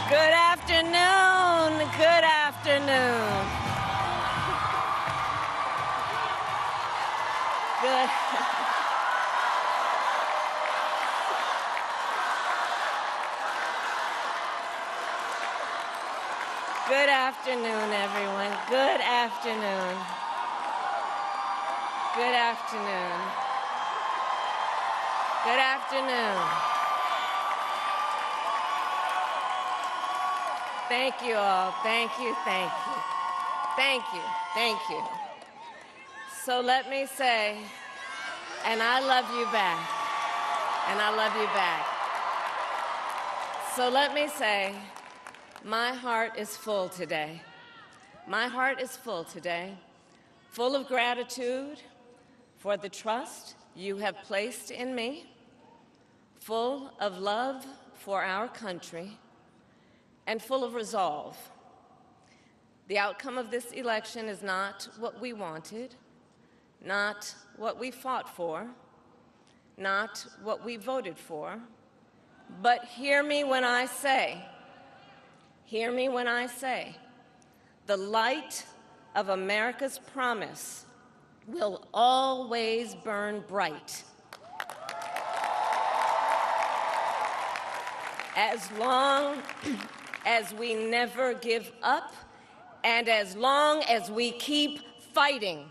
Good afternoon. Good afternoon. Good. Good afternoon, everyone. Good afternoon. Good afternoon. Good afternoon. Thank you all. Thank you, thank you. Thank you, thank you. So let me say, and I love you back, and I love you back. So let me say, my heart is full today. My heart is full today, full of gratitude for the trust you have placed in me, full of love for our country, and full of resolve. The outcome of this election is not what we wanted, not what we fought for, not what we voted for, but hear me when I say, the light of America's promise will always burn bright. As long as we never give up, and as long as we keep fighting.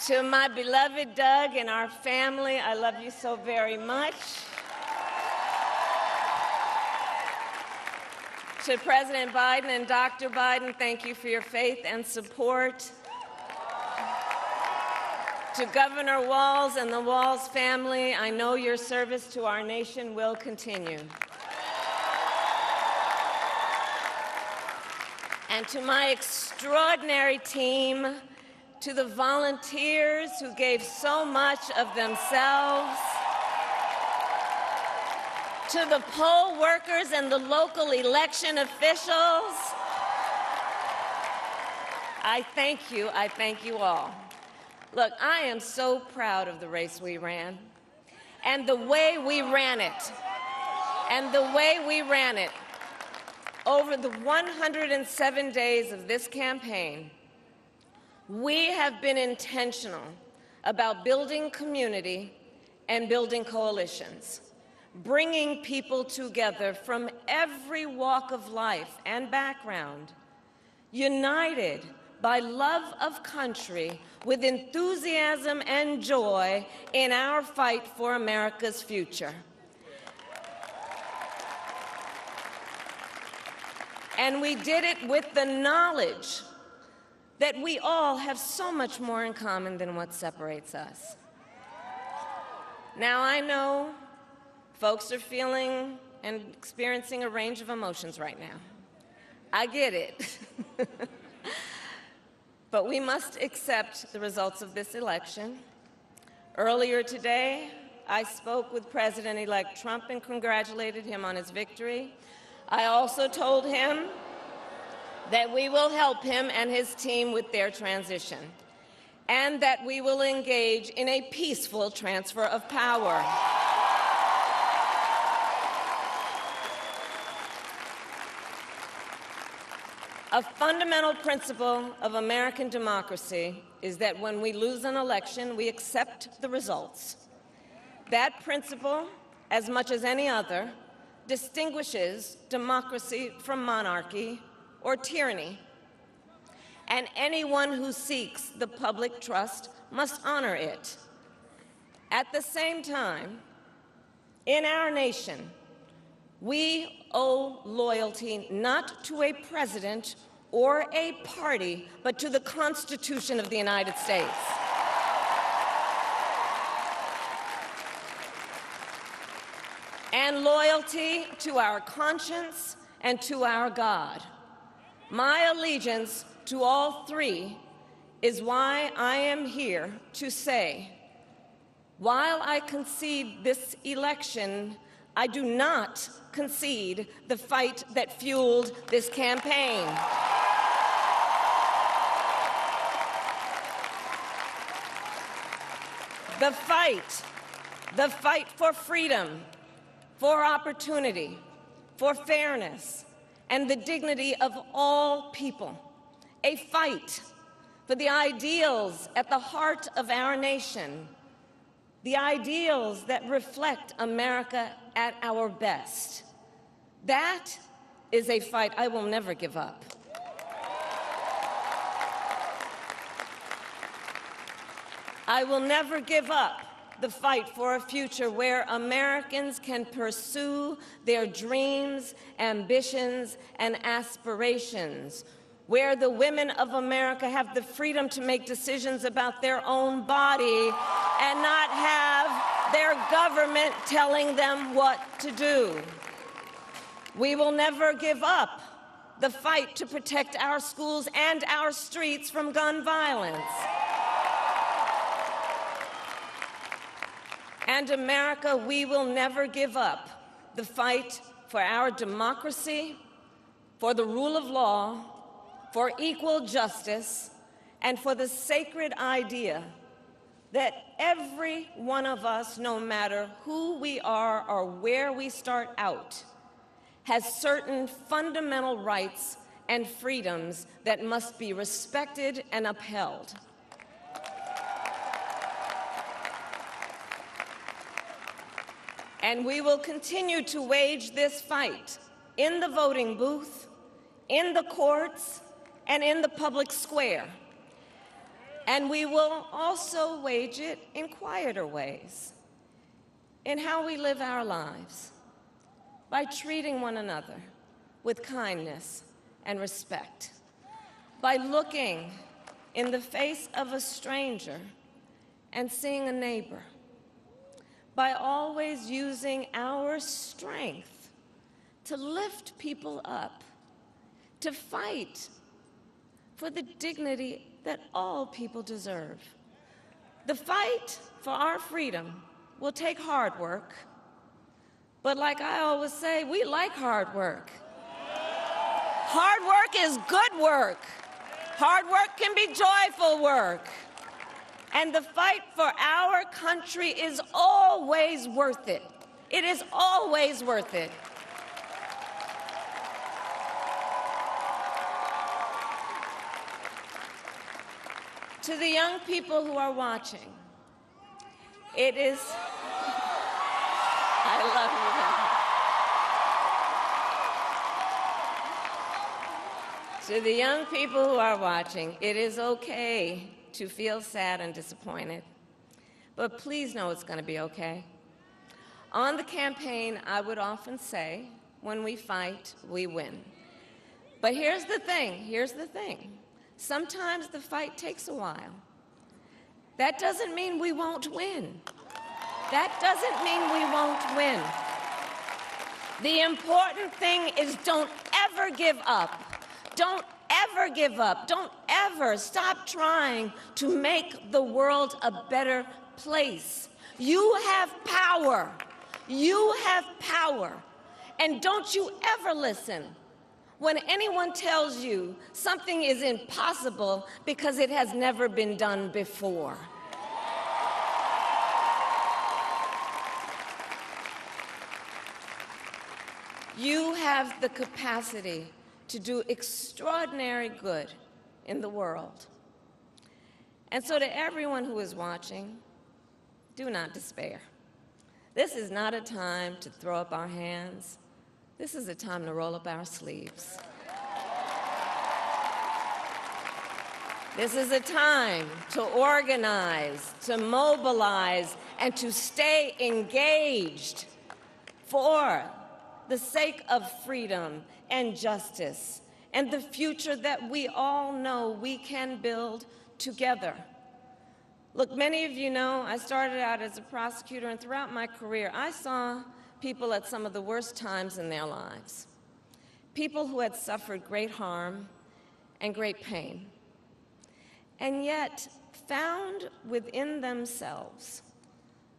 To my beloved Doug and our family, I love you so very much. To President Biden and Dr. Biden, thank you for your faith and support. To Governor Walz and the Walz family, I know your service to our nation will continue. And to my extraordinary team, to the volunteers who gave so much of themselves, to the poll workers and the local election officials, I thank you all. Look, I am so proud of the race we ran, and the way we ran it, over the 107 days of this campaign. We have been intentional about building community and building coalitions, bringing people together from every walk of life and background, united by love of country, with enthusiasm and joy in our fight for America's future. And we did it with the knowledge that we all have so much more in common than what separates us. Now, I know folks are feeling and experiencing a range of emotions right now. I get it. But we accept the results of this election. Earlier today, I spoke with President-elect Trump and congratulated him on his victory. I also told him that we will help him and his team with their transition, and that we will engage in a peaceful transfer of power. A fundamental principle of American democracy is that when we lose an election, we accept the results. That principle, as much as any other, distinguishes democracy from monarchy or tyranny. And anyone who seeks the public trust must honor it. At the same time, in our nation, we owe loyalty not to a president or a party, but to the Constitution of the United States. And loyalty to our conscience and to our God. My allegiance to all three is why I am here to say, while I concede this election, I do not concede the fight that fueled this campaign. The fight The fight for freedom, for opportunity, for fairness, and the dignity of all people. A fight for the ideals at the heart of our nation, the ideals that reflect America at our best. That is a fight I will never give up. I will never give up the fight for a future where Americans can pursue their dreams, ambitions, and aspirations, where the women of America have the freedom to make decisions about their own body and not have their government telling them what to do. We will never give up the fight to protect our schools and our streets from gun violence. And America, we will never give up the fight for our democracy, for the rule of law, for equal justice, and for the sacred idea that every one of us, no matter who we are or where we start out, has certain fundamental rights and freedoms that must be respected and upheld. And we will continue to wage this fight in the voting booth, in the courts, and in the public square. And we will also wage it in quieter ways, in how we live our lives, by treating one another with kindness and respect, by looking in the face of a stranger and seeing a neighbor, by always using our strength to lift people up, to fight for the dignity that all people deserve. The fight for our freedom will take hard work, but like I always say, we like hard work. Hard work is good work. Hard work can be joyful work. And the fight for our country is always worth it. It is always worth it. To the young people who are watching, it is, I love you. To the young people who are watching, it is okay to feel sad and disappointed, but please know it's going to be okay. On the campaign, I would often say, when we fight, we win. But here's the thing. Sometimes the fight takes a while. That doesn't mean we won't win. That doesn't mean we won't win. The important thing is don't ever give up. Don't ever give up. Don't ever stop trying to make the world a better place. You have power. You have power. And don't you ever listen when anyone tells you something is impossible because it has never been done before. You have the capacity to do extraordinary good in the world. And so to everyone who is watching, do not despair. This is not a time to throw up our hands. This is a time to roll up our sleeves. This is a time to organize, to mobilize, and to stay engaged for the sake of freedom and justice and the future that we all know we can build together. Look, many of you know I started out as a prosecutor, and throughout my career, I saw people at some of the worst times in their lives, people who had suffered great harm and great pain, and yet found within themselves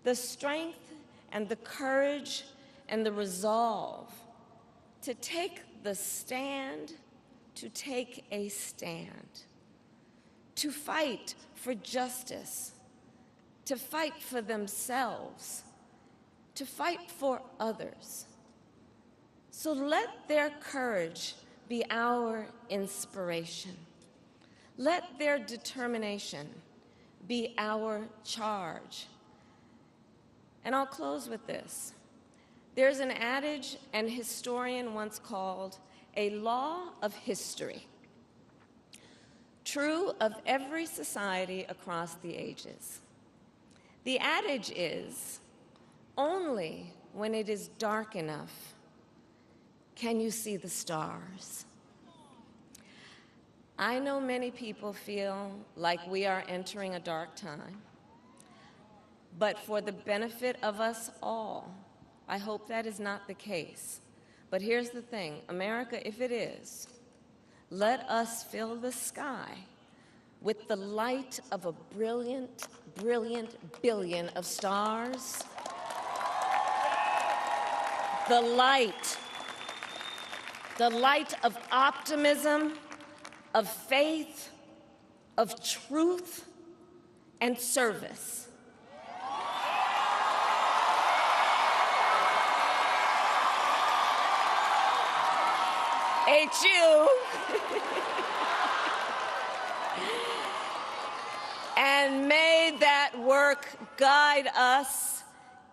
the strength and the courage and the resolve to take the stand, to take a stand, to fight for justice, to fight for themselves, to fight for others. So let their courage be our inspiration. Let their determination be our charge. And I'll close with this. There's an adage an historian once called a law of history, true of every society across the ages. The adage is, only when it is dark enough can you see the stars. I know many people feel like we are entering a dark time, but for the benefit of us all, I hope that is not the case. But here's the thing, America, if it is, let us fill the sky with the light of a brilliant, brilliant billion of stars. The light of optimism, of faith, of truth, and service. HU. And may that work guide us,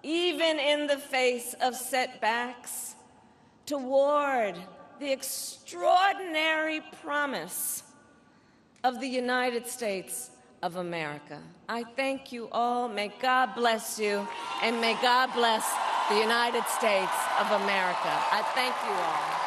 even in the face of setbacks, toward the extraordinary promise of the United States of America. I thank you all. May God bless you, and may God bless the United States of America. I thank you all.